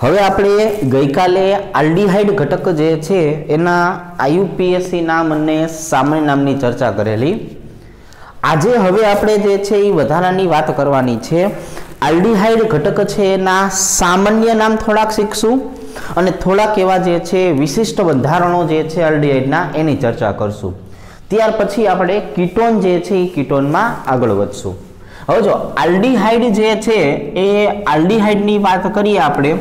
હવે આપણે ગઈકાલે આલ્ડીહાઇડ ઘટક જે છે એના આઈયુપીએસી નામ અને સામાન્ય નામની ચર્ચા કરેલી. આજે હવે આપણે જે છે એ વધારાની વાત કરવાની છે. આલ્ડીહાઇડ ઘટક છે એના સામાન્ય નામ થોડાક શીખશું અને થોડાક એવા જે છે વિશિષ્ટ બંધારણો જે છે આલ્ડીહાઇડના એની ચર્ચા કરશું. ત્યાર પછી આપણે કીટોન જે છે એ કીટોનમાં આગળ વધશું. હવે જો આલ્ડીહાઇડ જે છે એ આલ્ડીહાઇડની વાત કરીએ આપણે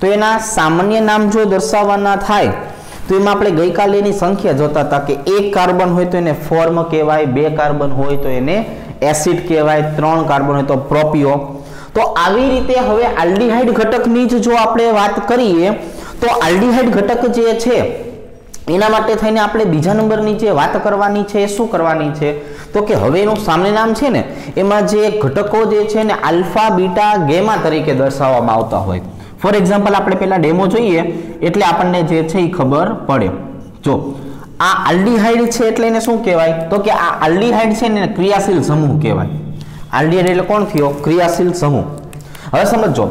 તો એના સામાન્ય નામ જો દર્શાવવાના થાય તો એમાં આપણે ગઈકાલે એની સંખ્યા જોતા હતા કે 1 કાર્બન હોય તો એને ફોર્મ કહેવાય, 2 કાર્બન હોય તો એને એસિડ કહેવાય, 3 કાર્બન હોય તો પ્રોપિયો. તો આવી રીતે હવે આલ્ડીહાઇડ ઘટકની જ જો આપણે વાત કરીએ તો આલ્ડીહાઇડ ઘટક જે છે એના માટે થઈને આપણે બીજા નંબરની જે વાત કરવાની છે એ શું કરવાની છે તો કે હવે એનું સામાન્ય નામ છે ને એમાં જે ઘટકો જે છે ને આલ્ફા, બીટા, ગેમા તરીકે દર્શાવવામાં આવતા હોય. ફોર એક્ઝામ્પલ આપણે પહેલા ડેમો જોઈએ એટલે આપણને જે છે એ ખબર પડે. જો આ આલ્ડીહાઇડ છે એટલે એને શું કહેવાય તો કે આ આલ્ડીહાઇડ છે ને ક્રિયાશીલ સમૂહ કહેવાય. આલ્ડીહાઇડ એટલે કોણ થયો? ક્રિયાશીલ સમૂહ. હવે સમજો,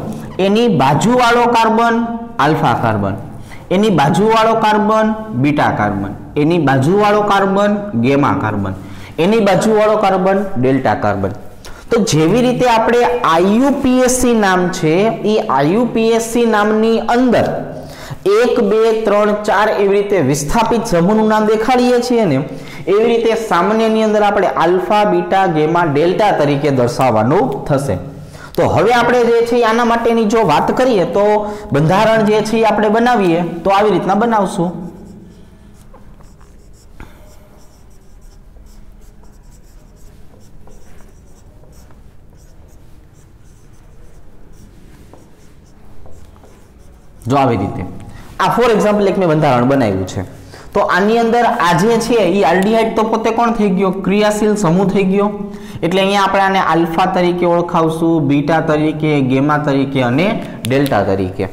એની બાજુવાળો કાર્બન આલ્ફા કાર્બન, એની બાજુવાળો કાર્બન બીટા કાર્બન, એની બાજુવાળો કાર્બન ગેમા કાર્બન, એની બાજુવાળો કાર્બન ડેલ્ટા કાર્બન. તો જેવી રીતે આપણે આઈયુપીએસસી નામ છે એ આઈયુપીએસસી નામની અંદર 1 2 3 4 એવી રીતે વિસ્થાપિત સમૂહનું નામ દેખાડીએ છીએ ને એવી રીતે સામાન્યની અંદર આપણે આલ્ફા, બીટા, ગેમા, ડેલ્ટા તરીકે દર્શાવવાનું થશે. તો હવે આપણે જે છે આના માટેની જો વાત કરીએ તો બંધારણ જે છે આપણે બનાવીએ તો આવી રીતના બનાવશું. જો આવી રીતે આ ફોર એક્ઝામ્પલ એક મેં બંધારણ બનાવ્યું છે. તો આની અંદર આ જે છે એ આલ્ડીહાઇડ તો પોતે કોણ થઈ ગયો? ક્રિયાશીલ સમૂહ થઈ ગયો. એટલે અહીંયા આપણે આને આલ્ફા તરીકે ઓળખાવશું, બીટા તરીકે, ગેમા તરીકે અને ડેલ્ટા તરીકે.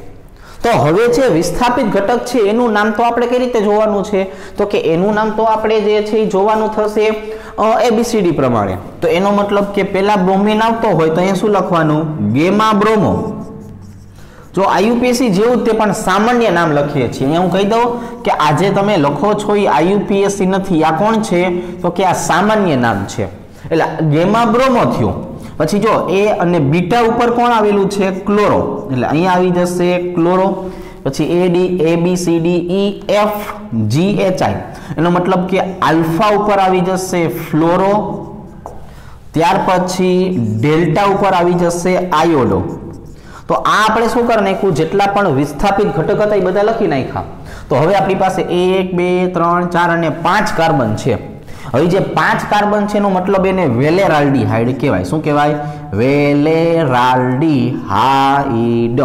તો હવે જે વિસ્થાપિત ઘટક છે એનું નામ તો આપણે કઈ રીતે જોવાનું છે તો કે એનું નામ તો આપણે જે છે એ જોવાનું થશે ABCD પ્રમાણે. તો એનો મતલબ કે પેલા બ્રોમિન આવતો હોય તો અહીંયા શું લખવાનું? Gamma bromo. જો આઈયુપીએસસી જેવું તે પણ સામાન્ય નામ લખીએ છીએ. અહીંયા હું કહી દઉં કે આજે તમે લખો છો એ આઈયુપીએસસી નથી, આ કોણ છે તો કે આ સામાન્ય નામ છે. એટલે ગેમા બ્રોમો થયું. પછી જો એ અને બીટા ઉપર કોણ આવેલું છે? ક્લોરો. એટલે અહીંયા આવી જશે ક્લોરો. પછી ADABCDEFGHI એનો મતલબ કે આલ્ફા ઉપર આવી જશે ફ્લોરો. ત્યાર પછી ડેલ્ટા ઉપર આવી જશે આયોડો. તો આ આપણે શું કરી નાખ્યું? જેટલા પણ વિસ્થાપિત ઘટક હતા એ બધા લખી નાખ્યા. તો હવે આપણી પાસે 1 2 3 4 અને 5 કાર્બન છે. હવે જે 5 કાર્બન છે એનો મતલબ એને વેલેરાલ્ડીહાઇડ કહેવાય. શું કહેવાય? વેલેરાલ્ડીહાઇડ.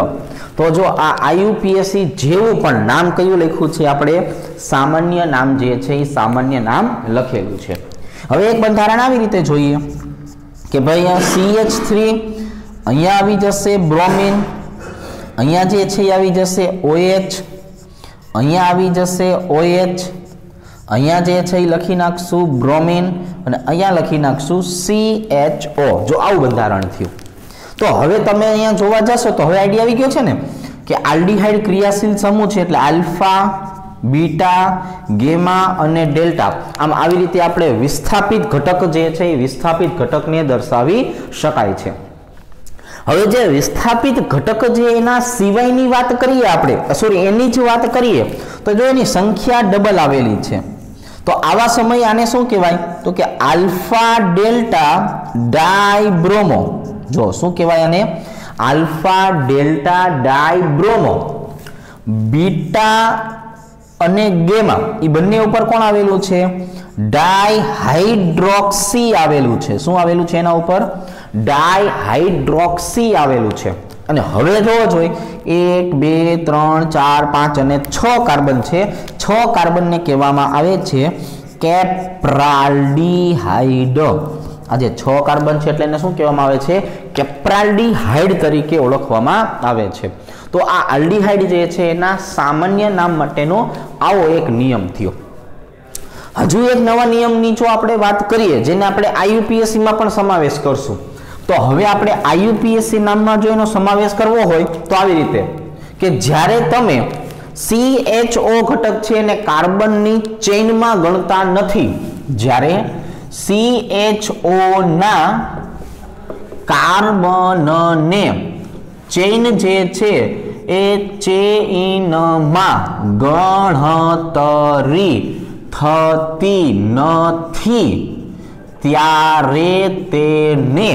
તો જો આ આઈયુપીએસસી જેવું પણ નામ કયું લખ્યું છે આપણે? સામાન્ય નામ જે છે એ સામાન્ય નામ લખેલું છે. હવે એક બંધારણ આવી રીતે જોઈએ કે ભાઈ CH3 અહીંયા આવી જશે બ્રોમિન, અહીંયા જે છે એ આવી જશે OH, અહીંયા આવી જશે OH, અહીંયા જે છે એ લખી નાખશું બ્રોમિન અને અહીંયા લખી નાખશું CHO. જો આવું બંધારણ થયું. તો હવે તમે અહીંયા જોવા જશો તો હવે આઈડિયા આવી ગયો છે ને કે આલ્ડીહાઇડ ક્રિયાશીલ સમૂહ છે એટલે આલ્ફા, બીટા, ગેમા અને ડેલ્ટા આમ આવી રીતે આપણે વિસ્થાપિત ઘટક જે છે એ વિસ્થાપિત ઘટકને દર્શાવી શકાય છે. હવે જે વિસ્થાપિત ઘટક જે એના સિવાયની વાત કરીએ આપણે, સોરી એની જ વાત કરીએ તો જો એની સંખ્યા ડબલ આવેલી છે તો આવા સમયે આને શું કહેવાય તો કે આલ્ફા ડેલ્ટા ડાયબ્રોમો. જો શું કહેવાય આને? Alpha delta ડાયબ્રોમો. બીટા અને ગેમા એ બંને ઉપર કોણ આવેલું છે? ડાયહાઇડ્રોક્સી આવેલું છે. શું આવેલું છે એના ઉપર? ડાયહાઇડ્રોક્સી આવેલું છે. અને હવે જોવો જોઈએ 1 2 3 4 5 અને 6 કાર્બન છે. 6 કાર્બનને કહેવામાં આવે છે કેપ્રાલ્ડીહાઇડ. આ જે 6 કાર્બન છે એટલે એને શું કહેવામાં આવે છે? કેપ્રાલ્ડીહાઇડ તરીકે ઓળખવામાં આવે છે. તો આ આલ્ડીહાઇડ જે છે એના સામાન્ય નામ માટેનો આવો એક નિયમ થયો. હજુ એક નવા નિયમની જો આપણે વાત કરીએ જેને આપણે આઈયુપીએસસી માં પણ સમાવેશ કરશું. તો હવે આપણે આઈયુપીએસસી નામમાં જો એનો સમાવેશ કરવો હોય તો આવી રીતે કે જ્યારે તમે CHO ઘટક છે એને કાર્બનની ચેઇનમાં ગણતા નથી, જ્યારે CHO ના કાર્બનને ચેઇન જે છે એ ચેઇનમાં ગણતરી થતી નથી ત્યારે તેને,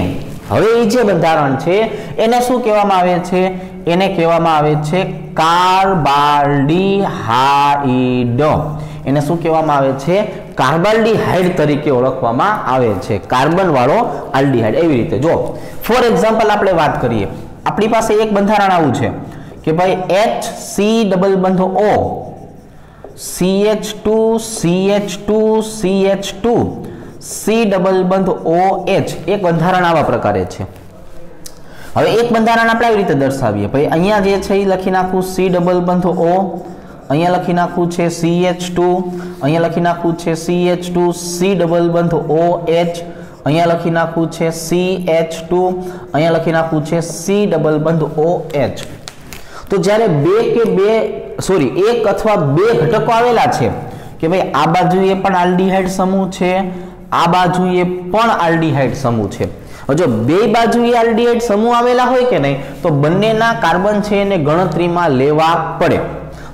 હવે એ જે બંધારણ છે એને શું કહેવામાં આવે છે? એને કહેવામાં આવે છે કાર્બાલ્ડિહાઇડ. એને શું કહેવામાં આવે છે? કાર્બાલ્ડિહાઇડ તરીકે ઓળખવામાં આવે છે, કાર્બન વાળો આલ્ડિહાઇડ. એવી રીતે જો ફોર એક્ઝામ્પલ આપણે વાત કરીએ, આપણી પાસે એક બંધારણ આવું છે કે ભાઈ HC ડબલ બંધ O CH2 CH2 CH2 C double બંધ OH, એક બંધારણ આવા પ્રકારે છે. હવે એક બંધારણ આપણે આવી રીતે દર્શાવીએ, ભાઈ અહીંયા જે છે એ લખી નાખું C ડબલ બંધ O, અહીંયા લખી નાખું છે CH2, અહીંયા લખી નાખું છે CH2 C ડબલ બંધ OH, અહીંયા લખી નાખું છે CH2, અહીંયા લખી નાખું છે C ડબલ બંધ OH. તો જ્યારે એક અથવા બે ઘટકો આવેલા છે કે ભાઈ આ બાજુએ પણ આલ્ડિહાઇડ સમૂહ છે, આ બાજુએ પણ આલ્ડિહાઇડ સમૂહ છે. જો બે બાજુએ આલ્ડિહાઇડ સમૂહ આવેલા હોય કે નહીં, તો બંનેના કાર્બન છે એને ગણતરીમાં લેવા પડે.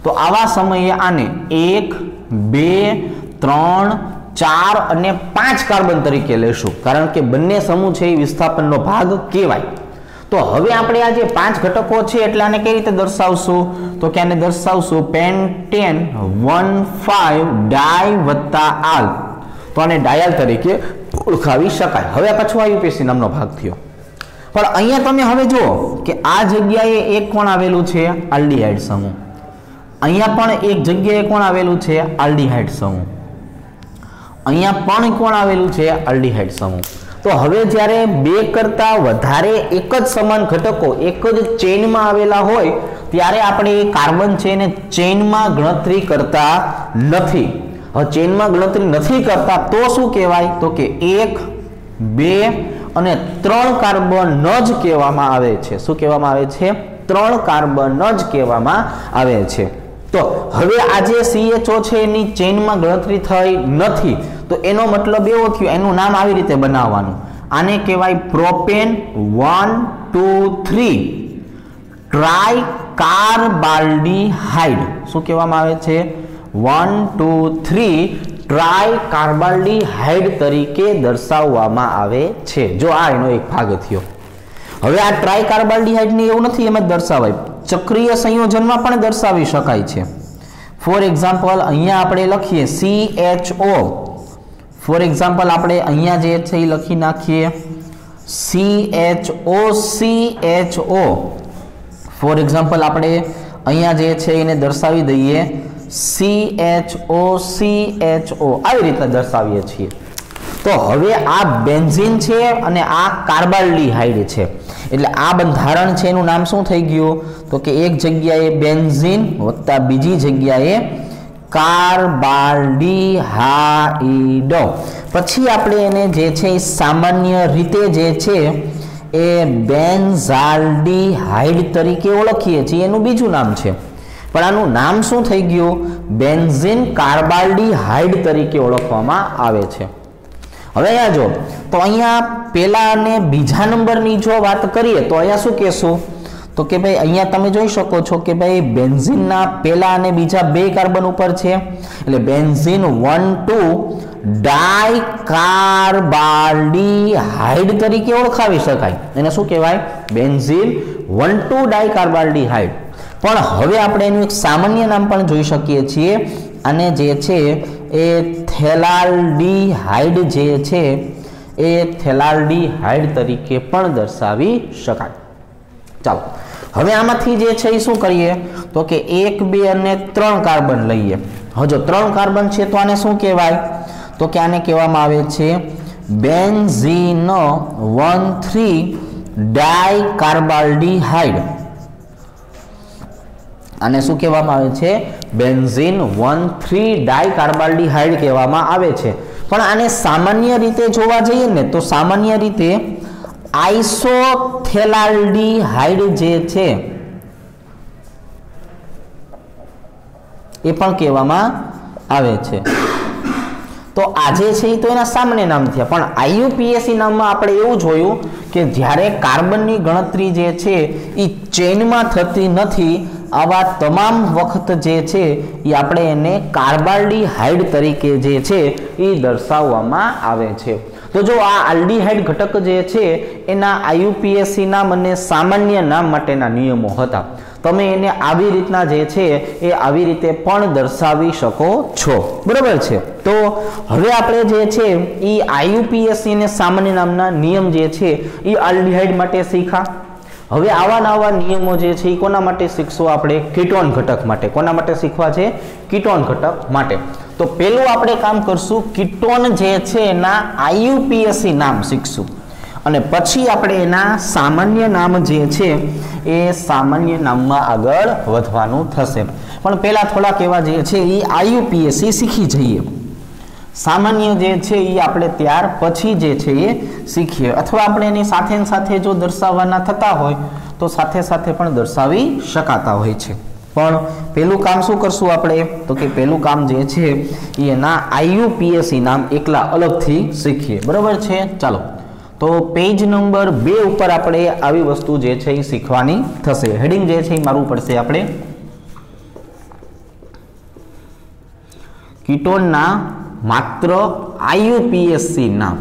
તો આવા સમયે આને 1, 2, 3, 4 અને 5 કાર્બન તરીકે લેશું, કારણ કે બંને સમૂહ છે એ વિસ્થાપનનો ભાગ કહેવાય. તો હવે આપણે આ જે 5 ઘટકો છે એટલે આને કઈ રીતે દર્શાવશું? તો કે આને દર્શાવશું પેન્ટેન 1,5 ડાય વત્તા આલ. તો આને ડાયલ તરીકે ઓળખાવી શકાય. હવે પાછું આયુપીસી નામનો ભાગ થયો. પણ અહીંયા તમે હવે જુઓ કે આ જગ્યાએ એક કોણ આવેલું છે? આલ્ડિહાઇડ સમૂહ. અહીંયા પણ એક જગ્યાએ કોણ આવેલું છે? આલ્ડિહાઇડ સમૂહ. અહીંયા પણ કોણ આવેલું છે? આલ્ડિહાઇડ સમૂહ. તો હવે જ્યારે બે કરતા વધારે એક જ સમાન ઘટકો એક જ ચેઇનમાં આવેલા હોય ત્યારે આપણે એ કાર્બન છે એને ચેઇનમાં ગણતરી કરતા નથી. હવે ચેઇનમાં ગણતરી નથી કરતા તો શું કહેવાય? તો કે 1, 2 અને 3 કાર્બન જ કહેવામાં આવે છે. શું કહેવામાં આવે છે? 3 કાર્બન જ કહેવામાં આવે છે. તો હવે આ જે CHO છે એની ચેઇનમાં ગણતરી થઈ નથી, તો એનો મતલબ એવો થયો, એનું નામ આવી રીતે બનાવવાનું, આને કહેવાય પ્રોપેન 1, 2, 3 ટ્રાયકાર્બાલ્ડિહાઇડ. શું કહેવામાં આવે છે? 1, 2, 3 ટ્રાયકાર્બાલ્ડિહાઇડ તરીકે દર્શાવવામાં આવે છે. જો આ એનો એક ભાગ થયો. હવે આ ટ્રાયકાર્બાલ્ડિહાઇડ ને એવું નથી એમ જ દર્શાવાય, ચક્રીય સંયોજનમાં પણ દર્શાવી શકાય છે. ફોર એક્ઝામ્પલ અહીંયા આપણે લખીએ CHO. ફોર એક્ઝામ્પલ આપણે અહીંયા જે છે એ લખી નાખીએ CHO. ફોર એક્ઝામ્પલ આપણે અહીંયા જે છે એને દર્શાવી દઈએ CHO. આવી રીતે દર્શાવીએ છીએ. તો હવે આ બેન્ઝીન છે અને આ કાર્બાલ્ડિહાઇડ છે, એટલે આ બંધારણ છે એનું નામ શું થઈ ગયું? તો કે એક જગ્યાએ બેન્ઝીન વત્તા બીજી જગ્યાએ કાર્બાલ્ડિહાઇડ. પછી આપણે એને જે છે એ સામાન્ય રીતે જે છે એ બેન્ઝાલ્ડિહાઇડ તરીકે ઓળખીએ છીએ, એનું બીજું નામ છે. પણ આનું નામ શું થઈ ગયું? બેન્ઝીન કાર્બાલ્ડિહાઇડ તરીકે ઓળખવામાં આવે છે. હવે અહીંયા જો, તો અહીંયા પહેલા અને બીજા નંબરની જો વાત કરીએ તો અહીંયા શું કહેશું? તો કે ભાઈ અહીંયા તમે જોઈ શકો છો કે ભાઈ બેન્ઝીનના પહેલા અને બીજા 2 કાર્બન ઉપર છે, એટલે બેન્ઝીન 1, 2 ડાયકાર્બાલ્ડિહાઇડ તરીકે ઓળખાવી શકાય. એને શું કહેવાય? બેન્ઝીન 1, 2 ડાયકાર્બાલ્ડિહાઇડ. પણ હવે આપણે એનું એક સામાન્ય નામ પણ જોઈ શકીએ છીએ, અને જે છે એ થેલાલ્ડિહાઇડ જે છે એ થેલાલ્ડિહાઇડ તરીકે પણ દર્શાવી શકાય. ચાલો હવે આમાંથી જે છે એ શું કરીએ? તો કે 1, 2 અને 3 કાર્બન લઈએ. હવે જો 3 કાર્બન છે તો આને શું કહેવાય? તો કે આને કહેવામાં આવે છે બેન્ઝીન 1, 3 ડાયકાર્બાલ્ડિહાઇડ. આને શું કહેવામાં આવે છે? બેન્ઝીન 1, 3 ડાયકાર્બાલ્ડિહાઇડ કહેવામાં આવે છે. પણ આને સામાન્ય રીતે જોવા જઈએ ને તો સામાન્ય રીતે આઇસોથેલાલ્ડિહાઇડ જે છે એ પણ કહેવામાં આવે છે। તો આજે છે તો એના સામાન્ય નામ થયા, પણ આઈયુપીએસી નામમાં આપણે એવું જોયું કે જ્યારે કાર્બનની ગણતરી જે છે એ ચેઇનમાં થતી નથી, આવા તમામ વખત જે છે એ આપણે એને કાર્બાલ્ડીહાઇડ તરીકે જે છે એ દર્શાવવામાં આવે છે। તો જો આ આલ્ડીહાઇડ ઘટક જે છે એના આઈયુપીએસી નામ અને સામાન્ય નામ માટેના નિયમો હતા। તમે એને આવી રીતના જે છે એ આવી રીતે પણ દર્શાવી શકો છો, બરાબર છે। તો હવે આપણે જે છે એ આઈયુપીએસી અને સામાન્ય નામના નિયમ જે છે એ આલ્ડીહાઇડ માટે શીખ્યા। હવે આવા નિયમો જે છે એ કોના માટે શીખશું આપણે? કીટોન ઘટક માટે। કોના માટે શીખવા છે? કીટોન ઘટક માટે। તો પહેલું આપણે કામ કરશું, કીટોન જે છે એના આઈયુપીએસી નામ શીખશું અને પછી આપણે એના સામાન્ય નામ જે છે એ સામાન્ય નામમાં આગળ વધવાનું થશે। પણ પહેલા થોડાક એવા જે છે એ આઈયુપીએસી શીખી જઈએ, સામાન્ય જે છે એ આપણે ત્યાર પછી જે છે એ શીખીએ, અથવા આપણે એની સાથે જો દર્શાવવાના થતા હોય તો સાથે પણ દર્શાવી શકાતા હોય છે। પણ પહેલું કામ શું કરશું આપણે? તો કે પહેલું કામ જે છે એ એના આઈયુપીએસી નામ એકલા અલગથી શીખીએ, બરાબર છે। ચાલો, તો પેજ નંબર 2 ઉપર આપણે આવી વસ્તુ જે છે એ શીખવાની થશે। હેડિંગ જે છે એ મારવું પડશે આપણે, કીટોનના માત્ર આઈયુપીએસી નામ।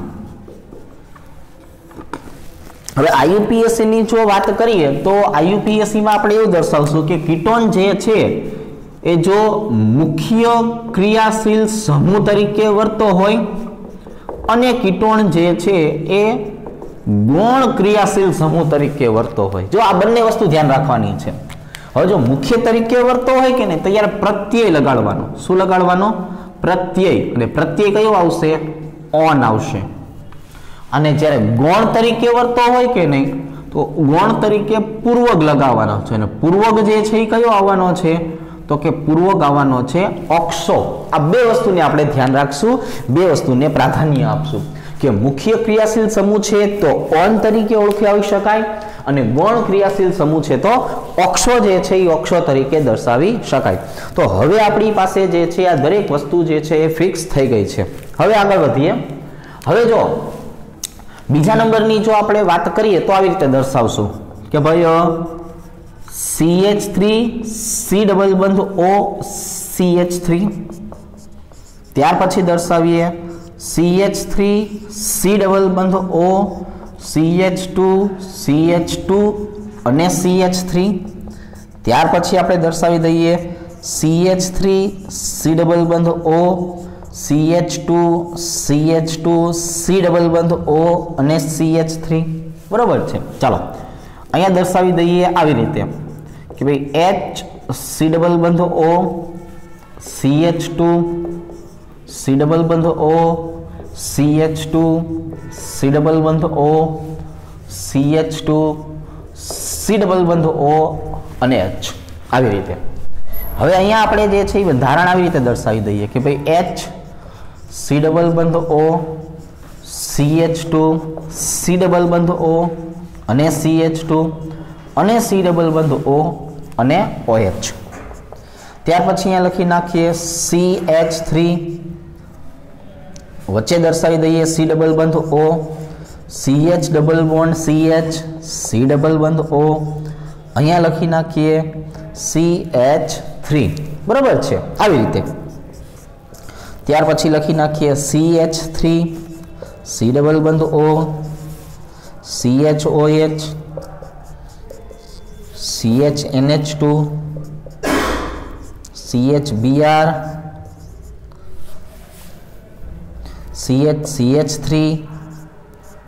હવે આઈયુપીએસી ની જો વાત કરીએ તો આઈયુપીએસી માં આપણે એવું દર્શાવશું કે કીટોન જે છે એ જો મુખ્ય ક્રિયાશીલ સમૂહ તરીકે વર્તો હોય અને કીટોન જે છે એ ગૌણ ક્રિયાશીલ સમૂહ તરીકે વર્તો હોય, જો આ બંને વસ્તુ ધ્યાન રાખવાની છે। હવે જો મુખ્ય તરીકે વર્તો હોય કે નહીં, ત્યારે પ્રત્યય લગાડવાનો। શું લગાડવાનો? પ્રત્યય। અને પ્રત્યય કયો આવશે? ઓન આવશે। અને જ્યારે ગૌણ તરીકે વર્તો હોય કે નહીં, તો ગૌણ તરીકે પૂર્વક લગાવવાનો છે, અને પૂર્વક જે છે એ કયો આવવાનો છે? તો કે પૂર્વક આવવાનો છે ઓક્સો। આ બે વસ્તુને આપણે ધ્યાન રાખશું, બે વસ્તુને પ્રાધાન્ય આપશું કે મુખ્ય ક્રિયાશીલ સમૂહ છે તો ઓન તરીકે ઓળખાવી શકાય અને ગૌણ ક્રિયાશીલ સમૂહ છે તો ઓક્સો જે છે એ ઓક્સો તરીકે દર્શાવી શકાય। તો હવે આપણી પાસે જે છે આ દરેક વસ્તુ જે છે એ ફિક્સ થઈ ગઈ છે। હવે આગળ વધીએ। હવે જો બીજા નંબરની જો આપણે વાત કરીએ તો આવી રીતે દર્શાવશું કે ભાઈ CH3 C ડબલ બંધ O CH3, ત્યાર પછી દર્શાવીએ CH3 C ડબલ બંધ O CH2 CH2 અને CH3, ત્યાર પછી આપણે દર્શાવી દઈએ CH3 C ડબલ બંધ O CH2 CH2 C double બંધ O અને CH3, બરાબર છે। ચાલો અહીંયા દર્શાવી દઈએ આવી રીતે કે ભાઈ H C ડબલ બંધ O CH2 C ડબલ બંધ O CH2 C ડબલ બંધ O CH2 C ડબલ બંધ O અને H, આવી રીતે। હવે અહીંયા આપણે જે છે એ બંધારણ આવી રીતે દર્શાવી દઈએ કે ભાઈ H C ડબલ બંધ O CH2 C ડબલ બંધ O અને CH2 અને C ડબલ બંધ O અને OH। ત્યાર પછી અહીંયા લખી નાખીએ CH3, વચ્ચે દર્શાવી દઈએ C ડબલ બંધ O CH double bond CH C double બંધ O, અહીંયા લખી નાખીએ CH3, બરાબર છે, આવી રીતે। ત્યાર પછી લખી નાખીએ CH3 C ડબલ બંધ O CHOH CHNH2 CHBr CH3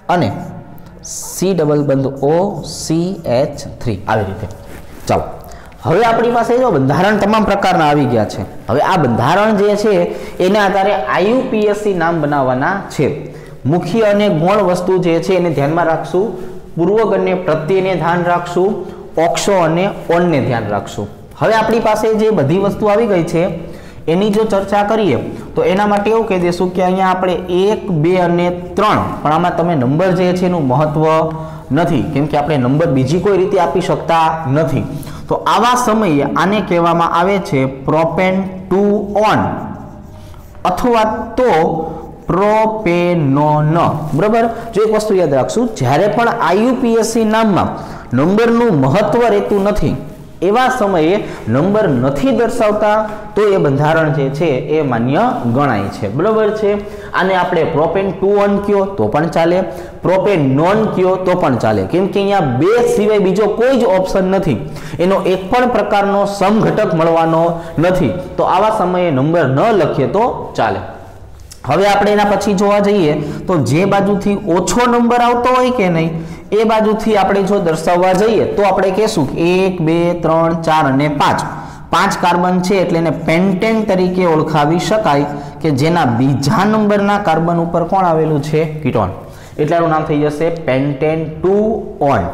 અને C ડબલ બંધ O CH3, આવી રીતે। ચાલો હવે આપણી પાસે જો બંધારણ તમામ પ્રકારના આવી ગયા છે। હવે આ બંધારણ જે છે એના આધારે આઈયુપીએસી નામ બનાવવાના છે। મુખ્ય અને ગૌણ વસ્તુ જે છે એને ધ્યાનમાં રાખશું, પૂર્વક અને પ્રત્યયને ધ્યાન રાખશું, ઓક્સો અને ઓનને ધ્યાન રાખશું। હવે આપણી પાસે જે બધી વસ્તુ આવી ગઈ છે એની જો ચર્ચા કરીએ તો એના માટે એવું કહી દઈશું કે અહીંયા આપણે 1 2 અને 3, પણ આમાં તમે નંબર જે છે એનું મહત્વ નથી, કેમ કે આપણે નંબર બીજી કોઈ રીતે આપી શકતા નથી। તો આવા સમયે આને કહેવામાં આવે છે પ્રોપેન 2 ઓન અથવા તો પ્રોપેનોન, બરાબર। જો એક વસ્તુ યાદ રાખશું, જ્યારે પણ આઈયુપીએસસી નામમાં નંબરનું મહત્વ રહેતું નથી એવા સમયે નંબર નથી દર્શાવતા તો એ બંધારણ જે છે એ માન્ય ગણાય છે, બરાબર છે। આને આપણે પ્રોપેન 2 ઓન કયો તો પણ ચાલે, પ્રોપેનોન કયો તો પણ ચાલે, કેમ કે અહીંયા બે સિવાય બીજો કોઈ જ ઓપ્શન નથી, એનો એક પણ પ્રકારનો સમઘટક મળવાનો નથી, તો આવા સમયે નંબર ન લખીએ તો ચાલે। હવે આપણે એના પછી જોવા જઈએ તો જે બાજુથી ઓછો નંબર આવતો હોય કે નહીં એ બાજુથી આપણે જો દર્શાવવા જઈએ તો આપણે કહેશું 1 2 3 4 અને 5 કાર્બન છે એટલે એને પેન્ટેન તરીકે ઓળખાવી શકાય કે જેના બીજા નંબરના કાર્બન ઉપર કોણ આવેલું છે? કીટોન, એટલે એનું નામ થઈ જશે પેન્ટેન 2 ઓન।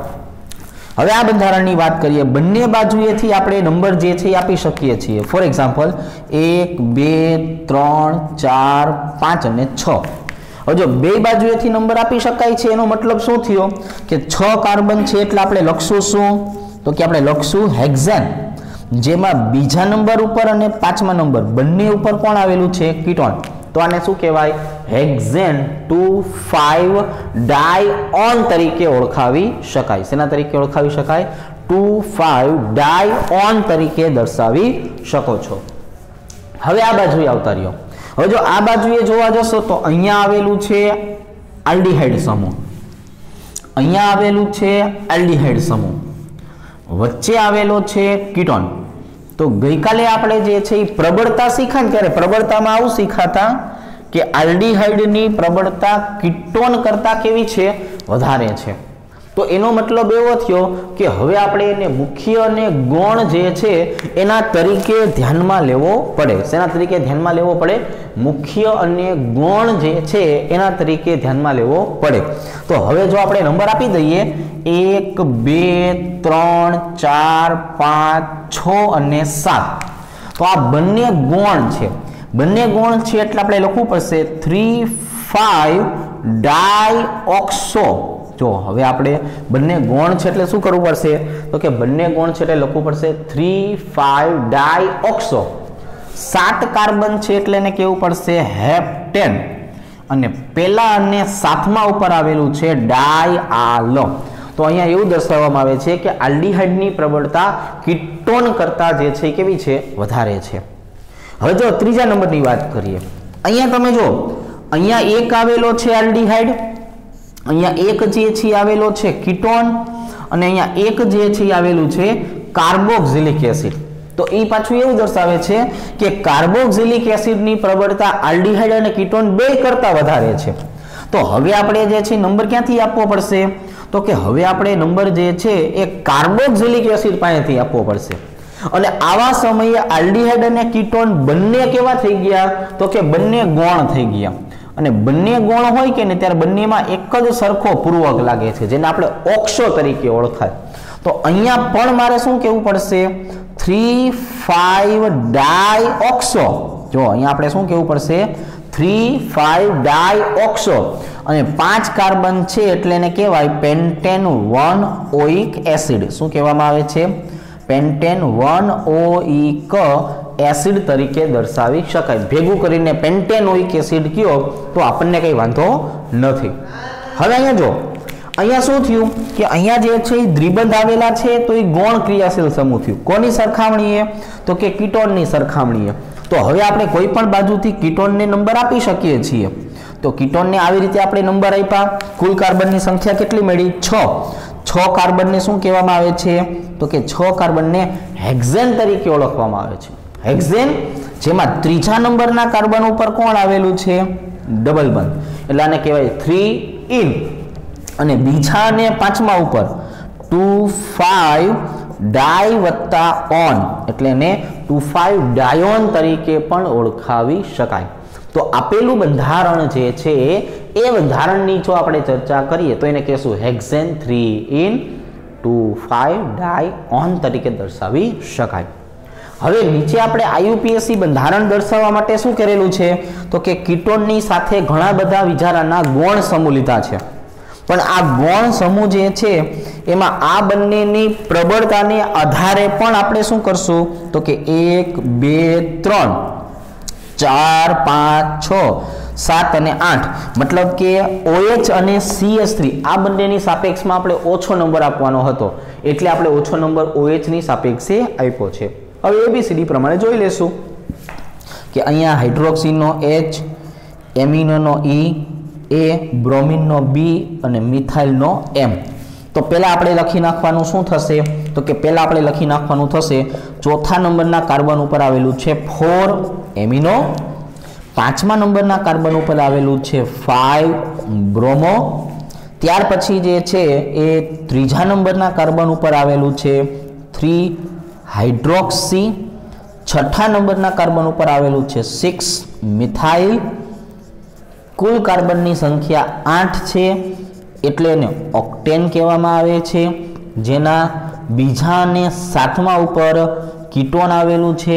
હવે આ બંધારણની વાત કરીએ, બંને બાજુએથી આપણે નંબર જે છે એ આપી શકીએ છીએ। ફોર એક્ઝામ્પલ 1 2 3 4 5 અને 6। હવે જો બે બાજુએથી નંબર આપી શકાય છે એનો મતલબ શું થયો કે 6 કાર્બન છે એટલે આપણે લખશું શું? તો કે આપણે લખશું હેક્ઝેન, જેમાં બીજા નંબર ઉપર અને પાંચમા નંબર બંને ઉપર કોણ આવેલું છે? કીટોન, તો આને શું કહેવાય? હેક્ઝેન 2,5 ડાયઓન તરીકે ઓળખાવી શકાય। શેના તરીકે ઓળખાવી શકાય? 2,5 ડાયઓન તરીકે દર્શાવી શકો છો। હવે આ બાજુએ આવતા રહ્યો। હવે જો આ બાજુએ જોવા જશો તો અહીંયા આવેલું છે આલ્ડીહાઇડ સમૂહ, અહીંયા આવેલું છે આલ્ડીહાઇડ સમૂહ, વચ્ચે આવેલો છે કીટોન। તો ગઈકાલે આપણે જે છે એ પ્રબળતા શીખ્યા ને ત્યારે પ્રબળતામાં આવું શીખાતા કે આલ્ડીહાઇડની પ્રબળતા કીટોન કરતા કેવી છે? વધારે છે। તો એનો મતલબ એવો થયો કે હવે આપણે એને મુખ્ય અને ગૌણ જે છે એના તરીકે ધ્યાનમાં લેવો પડે। શેના તરીકે ધ્યાનમાં લેવો પડે? મુખ્ય અને ગૌણ જે છે એના તરીકે ધ્યાનમાં લેવો પડે। તો હવે જો આપણે નંબર આપી દઈએ 1 2 3 4 5 6 અને 7, તો આ બંને ગૌણ છે, બંને ગૌણ છે એટલે આપણે લખવું પડશે 3,5 ડાયઓક્સો। જો હવે આપણે બંને ગૌણ છે એટલે શું કરવું પડશે? તો કે બંને ગૌણ છે એટલે લખવું પડશે 3,5 ડાયઓક્સો। 7 કાર્બન છે એટલે એને કેવું પડશે? હેપ્ટેન, અને પેલા અને સાતમા ઉપર આવેલું છે ડાયઆલ। તો અહીંયા એવું દર્શાવવામાં આવે છે કે આલ્ડીહાઇડની પ્રબળતા કીટોન કરતા જે છે કેવી છે? વધારે છે। હવે જો ત્રીજા નંબરની વાત કરીએ, અહીંયા તમે જો અહીંયા એક આવેલો છે આલ્ડીહાઇડ, અહીંયા એક જે છે આવેલો છે કીટોન, અને અહીંયા એક જે છે આવેલું છે કાર્બોક્સિલિક એસિડ। તો એ પાછું એવું દર્શાવે છે કે કાર્બોક્સિલિક એસિડની પ્રબળતા આલ્ડીહાઇડ અને કીટોન બે કરતા વધારે છે। તો હવે આપણે જે છે નંબર ક્યાંથી આપવો પડશે? તો કે હવે આપણે નંબર જે છે એ કાર્બોક્સિલિક એસિડ પાસેથી આપવો પડશે। અને આવા સમયે આલ્ડીહાઇડ અને કીટોન બંને કેવા થઈ ગયા? તો કે બંને ગૌણ થઈ ગયા, અને બંને ગૌણ હોય કે ને ત્યારે બંનેમાં એક જ સરખો પૂર્વક લાગે છે, જેને આપણે ઓક્સો તરીકે ઓળખાય। તો અહીંયા પણ મારે શું કહેવું પડશે? 3,5 ડાયઓક્સો। જો અહીંયા આપણે શું કહેવું પડશે? 3,5 ડાયઓક્સો, અને 5 કાર્બન છે એટલે એને કહેવાય પેન્ટેન 1 ઓઇક એસિડ। શું કહેવામાં આવે છે? પેન્ટેન 1 ઓઇક એસિડ તરીકે દર્શાવી શકાય। ભેગું કરીને પેન્ટેનોઇક એસિડ કયો તો આપણને કંઈ વાંધો નથી। હવે અહીંયા જો અહીંયા શું થયું કે અહીંયા જે છે એ દ્વિબંધ આવેલા છે તો એ ગૌણ ક્રિયાશીલ સમૂહ થયું। કોની સરખામણીએ? તો કે કીટોનની સરખામણીએ। તો હવે આપણે કોઈ પણ બાજુથી કીટોનને નંબર આપી શકીએ છીએ। તો કીટોનને આવી રીતે આપણે નંબર આપ્યા, કુલ કાર્બનની સંખ્યા કેટલી મળી? 6 કાર્બનને શું કહેવામાં આવે છે? તો કે 6 કાર્બનને હેક્ઝેન તરીકે ઓળખવામાં આવે છે। હેક્ઝેન, જેમાં ત્રીજા નંબરના કાર્બન ઉપર કોણ આવેલું છે? ડબલ બંધ, એટલે આને કહેવાય 3 ઇન, અને બીજા અને પાંચમા ઉપર 2,5 ડાય વત્તા ઓન, એટલે એને 2,5 ડાયોન તરીકે પણ ઓળખાવી શકાય। તો આપેલું બંધારણ જે છે એ બંધારણની જો આપણે ચર્ચા કરીએ તો એને કહેશું હેક્ઝેન 3 ઇન 2,5 ડાયઓન તરીકે દર્શાવી શકાય। હવે નીચે આપણે આઈયુપીએસસી બંધારણ દર્શાવવા માટે શું કરેલું છે? તો કે કીટોનની સાથે ઘણા બધા વિચારાના ગૌણ સમૂહ લીધા છે, પણ આ ગૌણ સમૂહ જે છે એમાં આ બંનેની પ્રબળતાને આધારે પણ આપણે શું કરશું તો કે 1 2 3 4 5 6 7 અને 8 મતલબ કે OH અને CH3 આ બંનેની સાપેક્ષમાં આપણે ઓછો નંબર આપવાનો હતો એટલે આપણે ઓછો નંબર OH ની સાપેક્ષે આપ્યો છે। હવે ABCD પ્રમાણે જોઈ લેશું કે અહીંયા હાઇડ્રોક્સીનો H, એમિનોનો E, A, બ્રોમિનનો B અને મિથાઇલનો M। તો પહેલા આપણે લખી નાખવાનું શું થશે તો કે પહેલા આપણે લખી નાખવાનું થશે ચોથા નંબરના કાર્બન ઉપર આવેલું છે 4 એમિનો, પાંચમા નંબરના કાર્બન ઉપર આવેલું છે 5 બ્રોમો, ત્યાર પછી જે છે એ ત્રીજા નંબરના કાર્બન ઉપર આવેલું છે 3 હાઇડ્રોક્સી, છઠ્ઠા નંબરના કાર્બન ઉપર આવેલું છે 6 મિથાઇલ। કુલ કાર્બનની સંખ્યા 8 છે એટલે એને ઓક્ટેન કહેવામાં આવે છે, જેના બીજા અને સાતમા ઉપર કીટોન આવેલું છે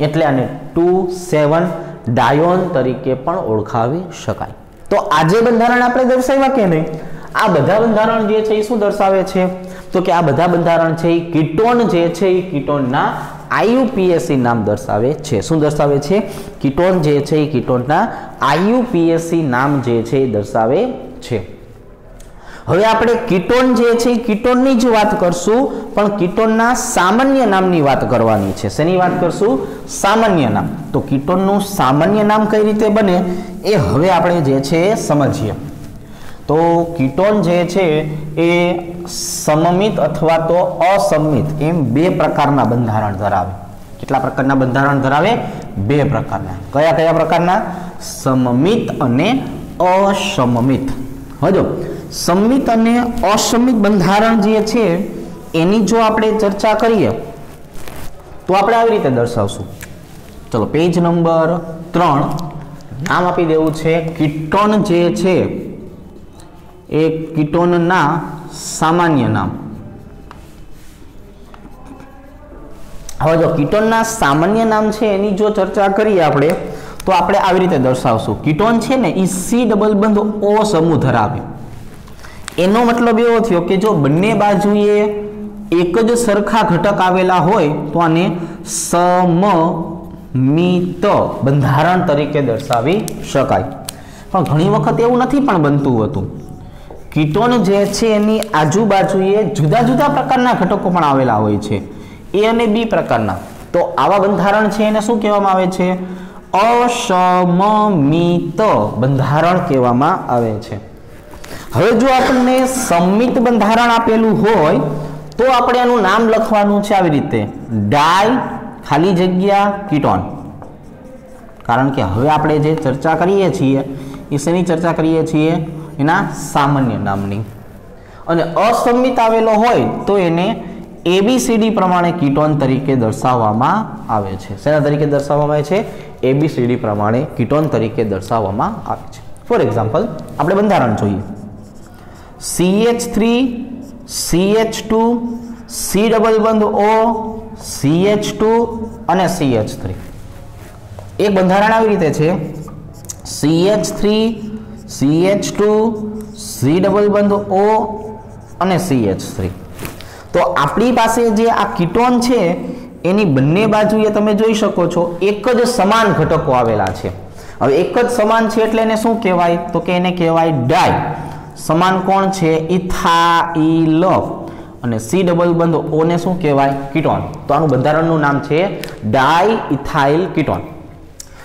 એટલે આને 2,7 ડાયોન તરીકે પણ ઓળખાવી શકાય। તો આ જે બંધારણ આપણે દર્શાવ્યા કે નહીં, આ બધા બંધારણ જે છે એ શું દર્શાવે છે તો કે આ બધા બંધારણ છે એ કીટોન જે છે એ કીટોનના IUPAC નામ દર્શાવે છે। શું દર્શાવે છે? કીટોન જે છે એ કીટોનના IUPAC નામ જે છે એ દર્શાવે છે। હવે આપણે કીટોન જે છે એ કીટોનની જ વાત કરશું પણ કીટોનના સામાન્ય નામની વાત કરવાની છે। શેની વાત કરશું? સામાન્ય નામ। તો કીટોનનું સામાન્ય નામ કઈ રીતે બને એ હવે આપણે જે છે સમજીએ। તો કીટોન જે છે એ સમમિત અથવા તો અસમમિત એમ બે પ્રકારના બંધારણ ધરાવે। કેટલા પ્રકારના બંધારણ ધરાવે? બે પ્રકારના। કયા કયા પ્રકારના? સમમિત અને અસમમિત। હજો સમમિત અને અસમમિત બંધારણ જે છે એની જો આપણે ચર્ચા કરીએ તો આપણે આવી રીતે દર્શાવશું। ચલો પેજ નંબર 3 નામ આપી દેવું છે કીટોન જે છે એ કીટોનના સામાન્ય નામ। હવે જો કીટોનના સામાન્ય નામ છે એની જો ચર્ચા કરીએ આપણે તો આપણે આવી રીતે દર્શાવશું। કીટોન છે ને એ C ડબલ બંધ O સમૂહ ધરાવે। એનો મતલબ એવો થયો કે જો બંને બાજુએ એક જ સરખા ઘટક આવેલા હોય તો આને સમમિત બંધારણ તરીકે દર્શાવી શકાય। પણ ઘણી વખત એવું નથી પણ બનતું હતું। કીટોન જે છે એની આજુબાજુએ જુદા જુદા પ્રકારના ઘટકો પણ આવેલા હોય છે, A અને B પ્રકારના। તો આવા બંધારણ છે એને શું કહેવામાં આવે છે? અસમમિત બંધારણ કહેવામાં આવે છે। હવે જો આપણને સમમિત બંધારણ આપેલું હોય તો આપણે આનું નામ લખવાનું છે આવી રીતે ડાઈ ખાલી જગ્યા કીટોન। કારણ કે હવે આપણે જે ચર્ચા કરીએ છીએ એ શેની ચર્ચા કરીએ છીએ? એના સામાન્ય નામની। અને અસમમિત આવેલો હોય તો એને ABCD પ્રમાણે કીટોન તરીકે દર્શાવવામાં આવે છે। શેના તરીકે દર્શાવવામાં આવે છે? ABCD પ્રમાણે કીટોન તરીકે દર્શાવવામાં આવે છે। ફોર એક્ઝામ્પલ આપણે બંધારણ જોઈએ CH3 CH2 C ડબલ બંધ O CH2 અને CH3। એક બંધારણ આવી રીતે છે CH3 CH2 C ડબલ બંધ O અને CH3। તો આપણી પાસે જે આ કીટોન છે એની બંને બાજુએ તમે જોઈ શકો છો એક જ સમાન ઘટકો આવેલા છે। હવે એક જ સમાન છે એટલે એને શું કહેવાય તો કે એને કહેવાય ડાઈ। સમાન કોણ છે? ઇથાઇલ અને C ડબલ બંધ O ને શું કહેવાય? કીટોન। તો આનું બંધારણનું નામ છે ડાઈ ઇથાઇલ કીટોન।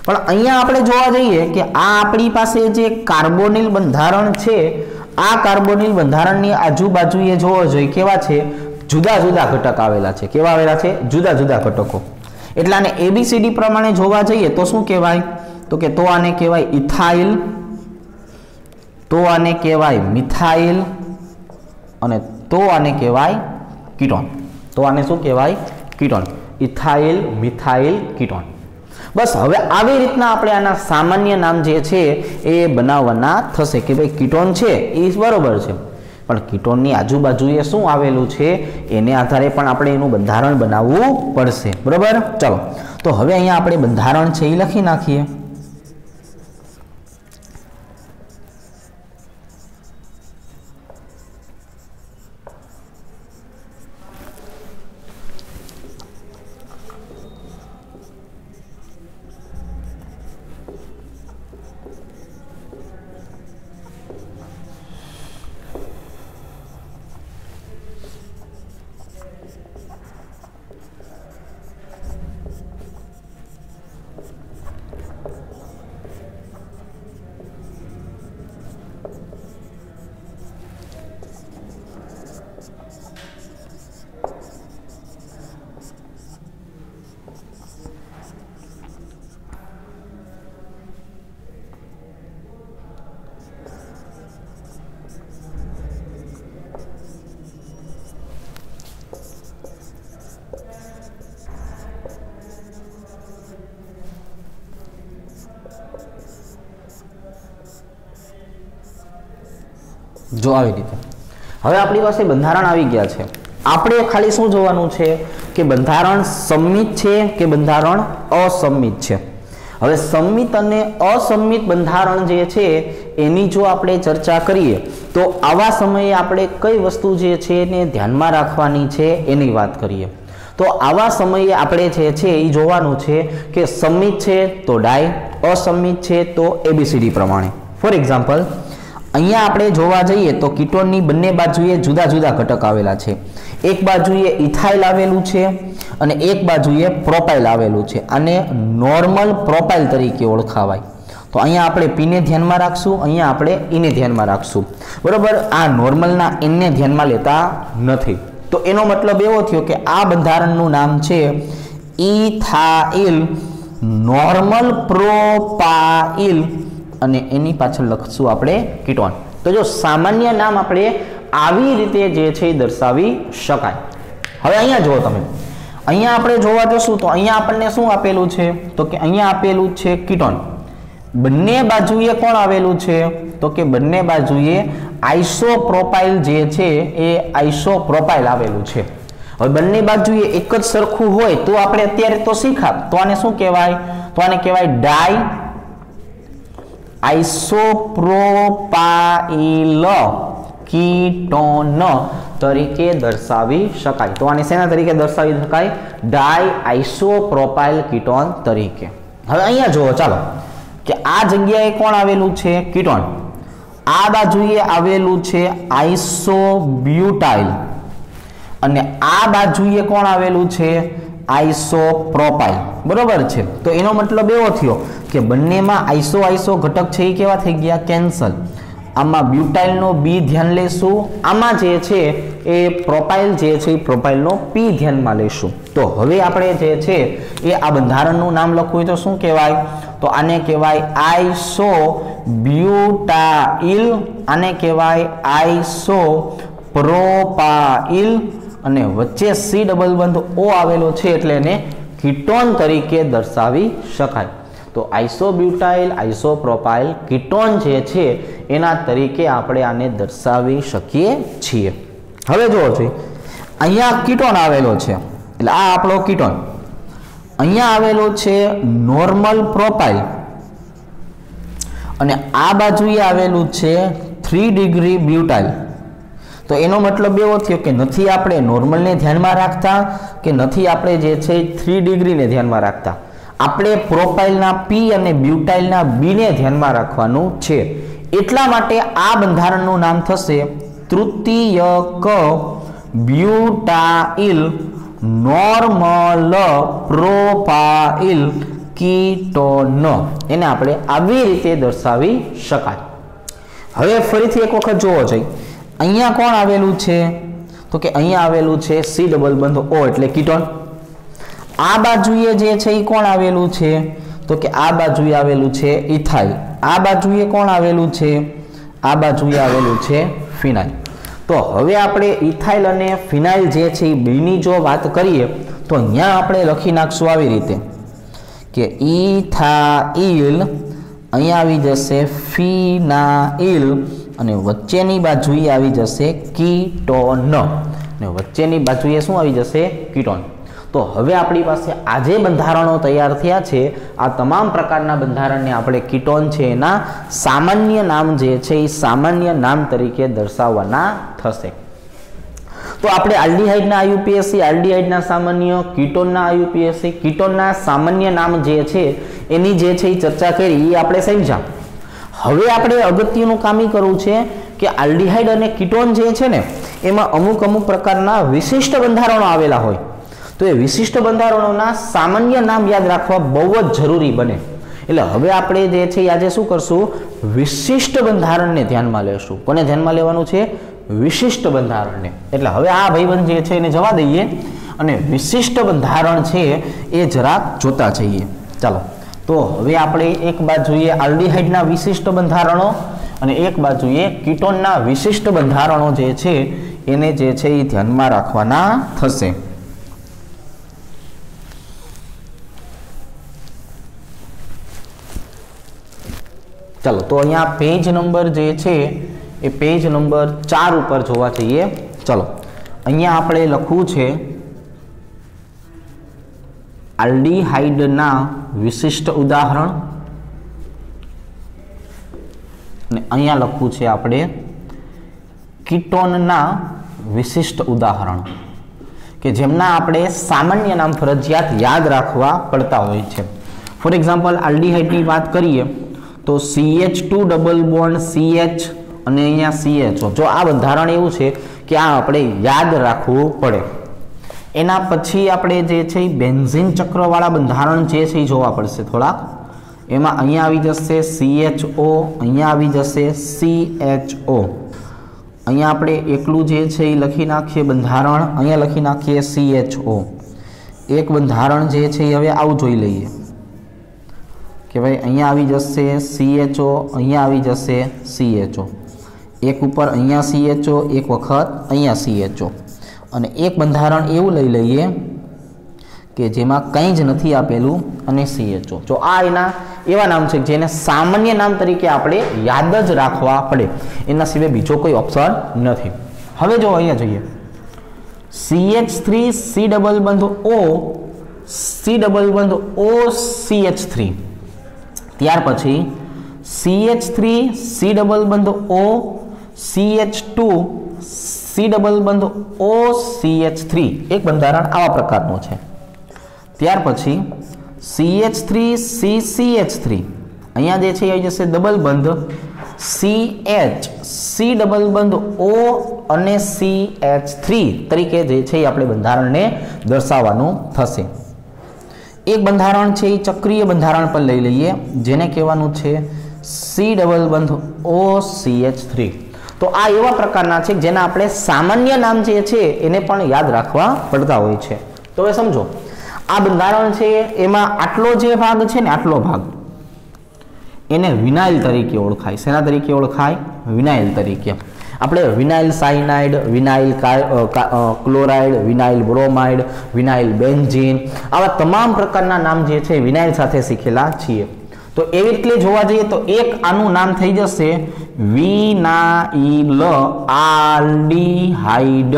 પણ અહીંયા આપણે જોવા જઈએ કે આ આપણી પાસે જે કાર્બોનિલ બંધારણ છે આ કાર્બોનિલ બંધારણની આજુબાજુએ જોવા જોઈએ કેવા છે? જુદા જુદા ઘટક આવેલા છે। કેવા આવેલા છે? જુદા જુદા ઘટકો। એટલે આને ABCD પ્રમાણે જોવા જઈએ તો શું કહેવાય તો કે તો આને કહેવાય ઇથાઇલ, તો આને કહેવાય મિથાઇલ અને તો આને કહેવાય કીટોન। તો આને શું કહેવાય? કીટોન। Ethyl methyl ketone. બસ હવે આવી રીતના આપણે આના સામાન્ય નામ જે છે એ બનાવવાના થશે કે ભાઈ કીટોન છે એ બરોબર છે પણ કીટોનની આજુબાજુએ શું આવેલું છે એને આધારે પણ આપણે એનું બંધારણ બનાવવું પડશે। બરોબર? ચલો તો હવે અહીંયા આપણે બંધારણ છે એ લખી નાખીએ। જો આવી રીતે હવે આપણી પાસે બંધારણ આવી ગયા છે। આપણે ખાલી શું જોવાનું છે કે બંધારણ સંમિત છે કે બંધારણ અસંમિત છે। હવે સંમિત અને અસંમિત બંધારણ જે છે એની જો આપણે ચર્ચા કરીએ તો આવા સમયે આપણે કઈ વસ્તુ જે છે એને ધ્યાનમાં રાખવાની છે એની વાત કરીએ। તો આવા સમયે આપણે જે છે એ જોવાનું છે કે સંમિત છે તો ડાય, અસંમિત છે તો એબીસીડી પ્રમાણે। ફોર એક્ઝામ્પલ અહીંયા આપણે જોવા જઈએ તો કીટોનની બંને બાજુએ જુદા જુદા ઘટક આવેલા છે। એક બાજુએ ઇથાઇલ આવેલું છે અને એક બાજુએ પ્રોપાઇલ આવેલું છે। આને નોર્મલ પ્રોપાઇલ તરીકે ઓળખાવાય। તો અહીંયા આપણે પીને ધ્યાનમાં રાખશું, અહીંયા આપણે ઈને ધ્યાનમાં રાખશું, બરોબર। આ નોર્મલના ઇનને ધ્યાનમાં લેતા નથી। તો એનો મતલબ એવો થયો કે આ બંધારણનું નામ છે ઇથાઇલ નોર્મલ પ્રોપાઇલ અને એની પાછળ લખશું આપણે કીટોન। તો જો સામાન્ય નામ આપણે આવી રીતે જે છે એ દર્શાવી શકાય। હવે અહીંયા જુઓ તમે, અહીંયા આપણે જોવા જશું તો અહીંયા આપણને શું આપેલું છે તો કે અહીંયા આપેલું છે કીટોન। બંને બાજુએ કોણ આવેલું છે તો કે બંને બાજુએ આઇસોપ્રોપાઇલ જે છે એ આઇસોપ્રોપાઇલ આવેલું છે। હવે બંને બાજુએ એક જ સરખું હોય તો આપણે અત્યારે તો શીખા, તો આને શું કહેવાય તો આને કહેવાય ડાઈ આઇસોપ્રોપાઇલ કીટોન તરીકે દર્શાવી શકાય। તો આને શેના તરીકે દર્શાવી શકાય? ડાઈ આઇસોપ્રોપાઇલ કીટોન તરીકે। હવે અહીંયા જુઓ, ચાલો કે આ જગ્યાએ કોણ આવેલું છે? કીટોન। આ બાજુએ આવેલું છે આઇસોબ્યુટાઇલ અને આ બાજુએ કોણ આવેલું છે? આઇસોપ્રોપાઇલ, બરોબર છે। તો એનો મતલબ એવો થયો કે બંનેમાં આઇસો આઇસો ઘટક છે એ કેવા થઈ ગયા? કેન્સલ। આમાં બ્યુટાઇલનો બી ધ્યાન લેશું, આમાં જે છે એ પ્રોપાઇલ જે છે એ પ્રોપાઇલનો પી ધ્યાનમાં લેશું। તો હવે આપણે જે છે એ આ બંધારણનું નામ લખવું હોય તો શું કહેવાય? તો આને કહેવાય આઇસોબ્યુટાઇલ, આને કહેવાય આઇસોપ્રોપાઇલ અને વચ્ચે સી ડબલ બંધ ઓ આવેલો છે એટલે એને કીટોન તરીકે દર્શાવી શકાય। તો આઇસોબ્યુટાઇલ આઇસોપ્રોપાઇલ કીટોન જે છે એના તરીકે આપણે આને દર્શાવી શકીએ છીએ। હવે જુઓ છે અહીંયા કીટોન આવેલો છે એટલે આ આપણો કીટોન, અહીંયા આવેલો છે નોર્મલ પ્રોપાઇલ અને આ બાજુએ આવેલું છે 3 ડિગ્રી બ્યુટાઇલ। તો એનો મતલબ એવો થયો કે નથી આપણે નોર્મલને ધ્યાનમાં રાખતા કે નથી આપણે જે છે 3 ડિગ્રીને ધ્યાનમાં રાખતા, આપણે પ્રોપાઇલના પી અને બ્યુટાઇલના બીને ધ્યાનમાં રાખવાનું છે। એટલા માટે આ બંધારણનું નામ થશે તૃતીયક બ્યુટાઇલ નોર્મલ પ્રોપાઇલ કીટોન। એને આપણે આવી રીતે દર્શાવી શકાય। હવે ફરીથી એક વખત જોવો જોઈએ, અહીંયા કોણ આવેલું છે તો કે અહીંયા આવેલું છે સી ડબલ બંધ ઓ એટલે કીટોન। આ બાજુએ જે છે એ કોણ આવેલું છે તો કે આ બાજુએ આવેલું છે ઇથાઇલ। આ બાજુએ કોણ આવેલું છે? આ બાજુએ આવેલું છે ફિનાઇલ। તો હવે આપણે ઇથાઇલ અને ફિનાઇલ જે છે એ બેની જો વાત કરીએ તો અહીંયા આપણે લખી નાખશું આવી રીતે કે ઇથાઇલ, અહીંયા આવી જશે ફિનાઇલ અને વચ્ચેની બાજુએ આવી જશે કીટોન અને વચ્ચેની બાજુએ શું આવી જશે? કીટોન। તો હવે આપણી પાસે આ જે બંધારણો તૈયાર થયા છે આ તમામ પ્રકારના બંધારણને આપણે કીટોન છે એના સામાન્ય નામ જે છે એ સામાન્ય નામ તરીકે દર્શાવવાના થશે। તો આપણે આલ્ડીહાઇડના આઈયુપીએસી, આલ્ડીહાઇડના સામાન્ય, કીટોનના આઈયુપીએસી, કીટોનના સામાન્ય નામ જે છે એની જે છે એ ચર્ચા કરી એ આપણે સમજ્યા। હવે આપણે અગત્યનું કામ એ કરવું છે કે આલ્ડીહાઇડ અને કીટોન જે છે ને એમાં અમુક પ્રકારના વિશિષ્ટ બંધારણો આવેલા હોય, તો એ વિશિષ્ટ બંધારણોના સામાન્ય નામ યાદ રાખવા બહુ જ જરૂરી બને। એટલે હવે આપણે જે છે આજે શું કરશું? વિશિષ્ટ બંધારણને ધ્યાનમાં લેશું। કોને ધ્યાનમાં લેવાનું છે? વિશિષ્ટ બંધારણને। એટલે હવે આ ભાઈબંધ જે છે એને જવા દઈએ અને વિશિષ્ટ બંધારણ છે એ જરાક જોતા જઈએ। ચાલો, તો હવે આપણે એક બાજુએ આલ્ડીહાઇડના વિશિષ્ટ બંધારણો અને એક બાજુએ કીટોનના વિશિષ્ટ બંધારણો જે છે એને જે છે એ ધ્યાનમાં રાખવાના થશે। ચાલો, તો અહીંયા પેજ નંબર જે છે એ પેજ નંબર 4 ઉપર જોવા જઈએ. ચલો અહીંયા આપણે લખવું છે આલ્ડીહાઇડના વિશિષ્ટ ઉદાહરણ, અને અહીંયા લખવું છે આપણે કીટોનના વિશિષ્ટ ઉદાહરણ, કે જેમના આપણે સામાન્ય નામ ફરજિયાત યાદ રાખવા પડતા હોય છે. ફોર એક્ઝામ્પલ આલ્ડીહાઇડની વાત કરીએ તો CH2 ડબલ બોન્ડ CH અને અહીંયા CHO. જો આ બંધારણ એવું છે કે આ આપણે યાદ રાખવું પડે. એના પછી આપણે જે છે બેન્ઝીન ચક્રવાળા બંધારણ જે છે એ જોવા પડશે થોડાક. એમાં અહીંયા આવી જશે CHO, અહીંયા આવી જશે CHO. અહીંયા આપણે એકલું જે છે એ લખી નાખીએ બંધારણ, અહીંયા લખી નાખીએ CHO. એક બંધારણ જે છે એ હવે આવું જોઈ લઈએ કે ભાઈ અહીંયા આવી જશે CHO, અહીંયા આવી જશે CHO. એક ઉપર અહીંયા CHO, એક વખત અહીંયા CHO. અને એક બંધારણ એવું લઈ લઈએ કે જેમાં કંઈ જ નથી આપેલું અને CHO. જો આ એના એવા નામ છે જેને સામાન્ય નામ તરીકે આપણે યાદ જ રાખવા પડે, એના સિવાય બીજો કોઈ ઓપ્શન નથી. હવે જો અહીંયા જોઈએ CH3 C ડબલ બંધ O, C ડબલ બંધ O CH3. ત્યાર પછી CH3 C ડબલ બંધ O CH2 C ડબલ બંધ O CH3. એક બંધારણ આવા પ્રકારનું છે. ત્યાર પછી CH3 C CH3. અહીંયા જે છે આવી જશે ડબલ બંધ CH C ડબલ બંધ O અને CH3 તરીકે જે છે આપણે બંધારણને દર્શાવવાનું થશે. એક બંધારણ છે એ ચક્રીય બંધારણ પર લઈ લઈએ જેને કહેવાનું છે C ડબલ બંધ O CH3. તો આ એવા પ્રકારના છે જેના આપણે સામાન્ય નામ જે છે એને પણ યાદ રાખવા પડતા હોય છે. તો હવે સમજો આ બંધારણ છે એમાં આટલો જે ભાગ છે ને, આટલો ભાગ એને વિનાઇલ તરીકે ઓળખાય. શેના તરીકે ઓળખાય? વિનાઇલ તરીકે. આપણે vinyl cyanide, vinyl chloride, vinyl bromide, vinyl benzene, આવા તમામ પ્રકારના નામ જે છે વિનાઇલ સાથે શીખેલા છીએ. તો એવી રીતે જોવા જઈએ તો એક આનું નામ થઈ જશે વિનાઇલ આલ્ડીહાઇડ.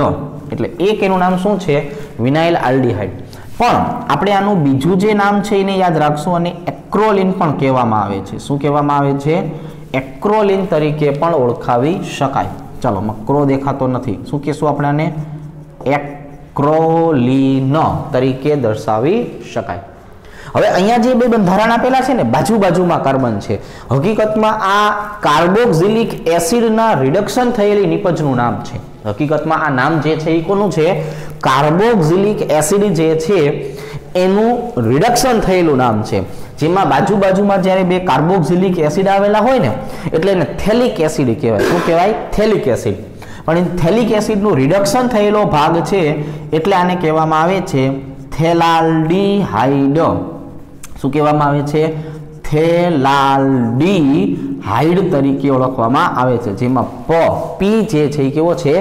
એટલે એક એનું નામ શું છે? Vinyl aldehyde. પણ આપણે આનું બીજું જે નામ છે એને યાદ રાખશું, અને એક્રોલિન પણ કહેવામાં આવે છે. શું કહેવામાં આવે છે? એક્રોલિન તરીકે પણ ઓળખાવી શકાય. ચાલો મક્રો દેખાતો નથી, શું કહેશું આપણે આને? એક્રોલિન તરીકે દર્શાવી શકાય. હવે અહીંયા જે બે બંધારણ આપેલા છે ને, બાજુ બાજુમાં કાર્બન છે, હકીકતમાં આ કાર્બોક્સિલિક એસિડના રિડક્શન થયેલી નિપજનું નામ છે. હકીકતમાં આ નામ જે છે એ કોનું છે? કાર્બોક્સિલિક એસિડ જે છે એનું રિડક્શન થયેલું નામ છે. જેમાં બાજુ બાજુમાં જ્યારે બે કાર્બોક્સિલિક એસિડ આવેલા હોય ને એટલે એને થેલિક એસિડ કહેવાય. શું કહેવાય? થેલિક એસિડ. પણ થેલિક એસિડનું રિડક્શન થયેલો ભાગ છે એટલે આને કહેવામાં આવે છે થેલાલ્ડીહાઇડ. શું કહેવામાં આવે છે? થેલાલ્ડીહાઇડ તરીકે ઓળખવામાં આવે છે. જેમાં P જે છે એ કેવો છે?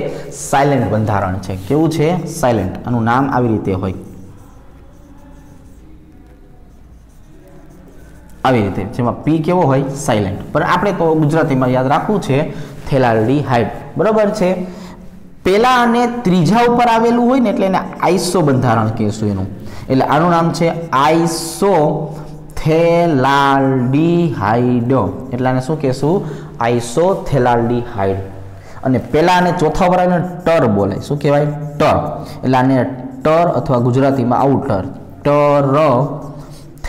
સાયલેન્ટ બંધારણ છે. કેવું છે? સાયલેન્ટ. આનું નામ આવી રીતે હોય, આવી રીતે. જેમાં P કેવો હોય? સાયલેન્ટ. પણ આપણે તો ગુજરાતીમાં યાદ રાખવું છે થેલાલ્ડીહાઇડ. બરાબર છે. પેલા અને ત્રીજા ઉપર આવેલું હોય ને એટલે એને આઈસો બંધારણ કહેશું એનું. એટલે આનું નામ છે આઈસો થેલાલ્ડીહાઇડ. એટલે આને શું કહેશું? આઈસો થેલાલ્ડીહાઇડ. અને પેલા અને ચોથા ઉપર આને ટર બોલાય. શું કહેવાય? ટર. એટલે આને ટર અથવા ગુજરાતીમાં આવું ટર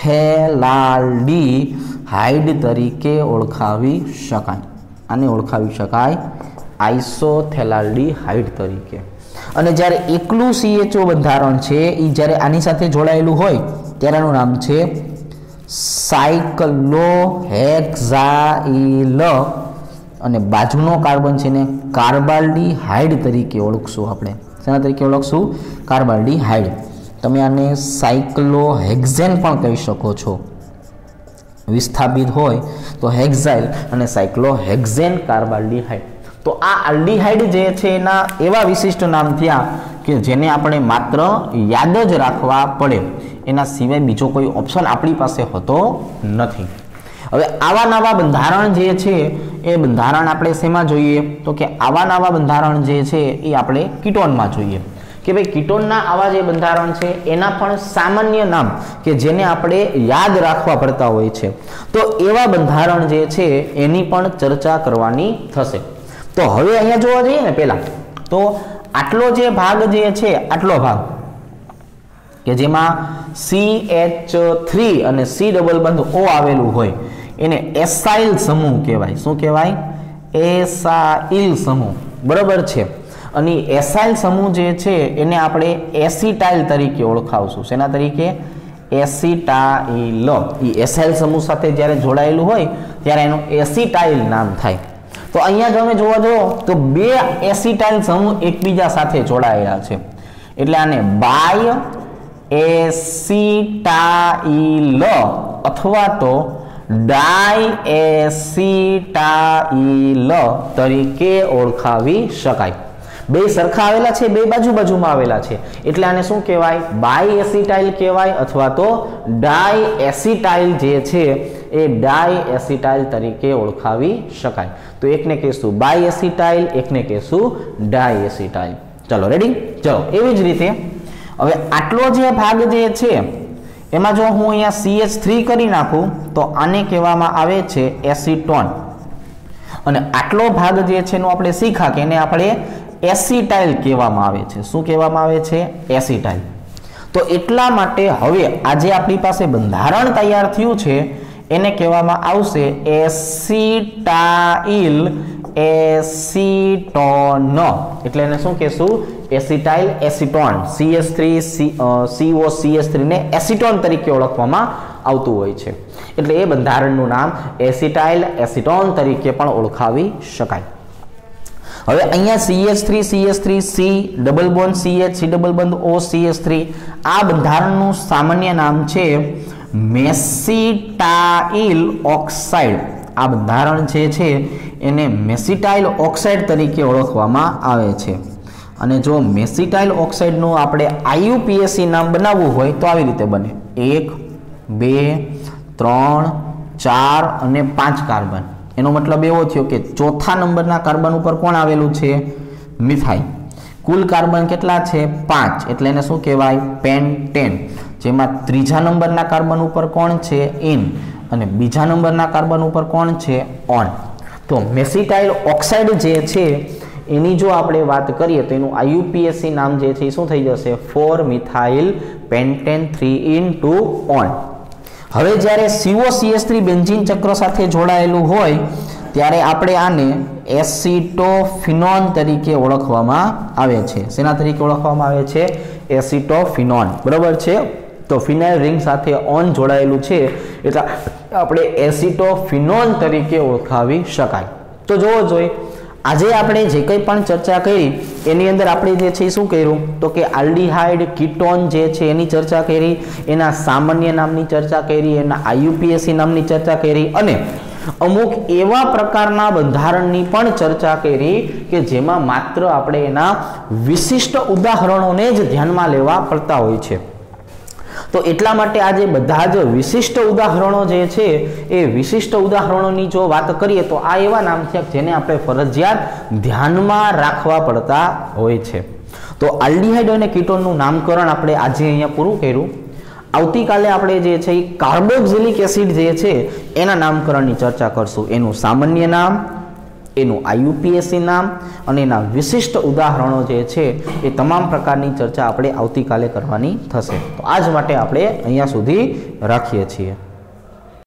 થેલાલ્ડીહાઇડ તરીકે ઓળખાવી શકાય. આને ઓળખાવી શકાય આઇસોથેલાલ્ડીહાઇડ તરીકે. અને જ્યારે એકલું CHO બંધારણ છે એ જ્યારે આની સાથે જોડાયેલું હોય ત્યારે આનું નામ છે સાયક્લોહેક્ઝાઇલ. અને બાજુનો કાર્બન છે ને કાર્બાલ્ડીહાઇડ તરીકે ઓળખશું આપણે. શેના તરીકે ઓળખશું? કાર્બાલ્ડીહાઇડ. તમે આને સાયક્લોહેક્ઝેન પણ કહી શકો છો. વિસ્થાપિત હોય તો હેક્ઝાઇલ અને સાયક્લોહેક્ઝેન કાર્બાલ્ડીહાઇડ. તો આ આલ્ડીહાઇડ જે છે એના એવા વિશિષ્ટ નામ થયા કે જેને આપણે માત્ર યાદ જ રાખવા પડે, એના સિવાય બીજો કોઈ ઓપ્શન આપણી પાસે હોતો નથી. હવે આવા નવા બંધારણ જે છે એ બંધારણ આપણે શેમાં જોઈએ તો કે આવા નવા બંધારણ જે છે એ આપણે કીટોનમાં જોઈએ કે ભાઈ કીટોનના આવા જે બંધારણ છે એના પણ સામાન્ય નામ કે જેને આપણે યાદ રાખવા પડતા હોય છે તો એવા બંધારણ જે છે એની પણ ચર્ચા કરવાની થશે તો હવે અહીંયા જોવા જઈએ ને પહેલા તો આટલો જે ભાગ જે છે આટલો ભાગ કે જેમાં CH3 અને C ડબલ બંધ O આવેલું હોય એને એસાઇલ સમૂહ કહેવાય શું કહેવાય એસાઇલ સમૂહ બરાબર છે અને એસાઇલ સમૂહ જે છે એને આપણે એસિટાઇલ તરીકે ઓળખાવશું શેના તરીકે એસિટાઇલ એ એસાઇલ સમૂહ સાથે જ્યારે જોડાયેલું હોય ત્યારે એનું એસિટાઇલ નામ થાય તો અહીંયા તમે જોવા જાઓ તો બે એસિટાઇલ સમૂહ એકબીજા સાથે જોડાયેલા છે એટલે આને બાય એસિટાઇલ અથવા તો ડાયએસિટાઇલ તરીકે ઓળખાવી શકાય બે સરખા આવેલા છે બે બાજુમાં આવેલા છે એટલે આને શું કહેવાય બાયએસિટાઇલ કહેવાય અથવા તો ડાયએસિટાઇલ જે છે એ ડાયએસિટાઇલ તરીકે ઓળખાવી શકાય તો એકને કહેશું બાયએસિટાઇલ એકને કહેશું ડાયએસિટાઇલ ચલો રેડી ચલો એવી જ રીતે હવે આટલો જે ભાગ જે છે એમાં જો હું અહીંયા CH3 કરી નાખું તો આને કહેવામાં આવે છે એસિટોન અને આટલો ભાગ જે છે એનો આપણે શીખા કે એને આપણે એસિટાઇલ કહેવામાં આવે છે શું કહેવામાં આવે છે એસિટાઇલ તો એટલા માટે હવે આજે આપણી પાસે બંધારણ તૈયાર થયું છે એને કહેવામાં આવશે એસિટાઇલ એસિટોન એટલે એને શું કહેશું acetyl acetone CH3 CO CH3 ને એસિટોન તરીકે ઓળખવામાં આવતું હોય છે એટલે એ બંધારણનું નામ એસિટાઇલ એસિટોન તરીકે પણ ઓળખાવી શકાય હવે અહીંયા CH3 C double bond CH C double બંધ O CH3 આ બંધારણનું સામાન્ય નામ છે મેસિટાઇલ ઓક્સાઇડ આ બંધારણ જે છે એને મેસિટાઇલ ઓક્સાઇડ તરીકે ઓળખવામાં આવે છે અને જો મેસિટાઇલ ઓક્સાઇડનું આપણે IUPAC નામ બનાવવું હોય તો આવી રીતે બને 1 2 3 4 અને 5 કાર્બન એનો મતલબ એવો થયો કે ચોથા નંબરના કાર્બન ઉપર કોણ આવેલું છે મિથાઇલ કુલ કાર્બન કેટલા છે 5 એટલે એને શું કહેવાય પેન્ટેન જેમાં ત્રીજા નંબરના કાર્બન ઉપર કોણ છે ઇન અને બીજા નંબરના કાર્બન ઉપર કોણ છે ઓન તો મેસિટાઇલ ઓક્સાઇડ જે છે એની જો આપણે વાત કરીએ તો એનું IUPAC નામ જે છે એ શું થઈ જશે 4 મિથાઇલ પેન્ટેન 3 ઓન હવે જ્યારે COCH3 બેન્ઝીન ચક્ર સાથે જોડાયેલું હોય ત્યારે આપણે આને એસિટોફિનોન તરીકે ઓળખવામાં આવે છે શેના તરીકે ઓળખવામાં આવે છે એસિટોફિનોન બરાબર છે તો ફિનાઇલ રિંગ સાથે ઓન જોડાયેલું છે એટલે આપણે એસિટોફિનોન તરીકે ઓળખાવી શકાય તો જોવો જોઈએ આજે આપણે જે કંઈ પણ ચર્ચા કરી એની અંદર આપણે જે છે શું કર્યું તો કે આલ્ડીહાઇડ કીટોન જે છે એની ચર્ચા કરી એના સામાન્ય નામની ચર્ચા કરી એના IUPAC નામની ચર્ચા કરી અને અમુક એવા પ્રકારના બંધારણની પણ ચર્ચા કરી કે જેમાં માત્ર આપણે એના વિશિષ્ટ ઉદાહરણોને જ ધ્યાનમાં લેવા પડતા હોય છે તો એટલા માટે આજે બધા જ વિશિષ્ટ ઉદાહરણો જે છે એ વિશિષ્ટ ઉદાહરણોની જો વાત કરીએ તો આ એવા નામ છે જેને આપણે ફરજિયાત ધ્યાનમાં રાખવા પડતા હોય છે તો આલ્ડીહાઇડ અને કીટોનનું નામકરણ આપણે આજે અહીંયા પૂરું કર્યું આવતીકાલે આપણે જે છે એ કાર્બોક્સિલિક એસિડ જે છે એના નામકરણની ચર્ચા કરશું એનું સામાન્ય નામ એનું IUPAC નામ અને એના વિશિષ્ટ ઉદાહરણો જે છે એ તમામ પ્રકારની ચર્ચા આપણે આવતીકાલે કરવાની થશે તો આજ માટે આપણે અહીંયા સુધી રાખીએ છીએ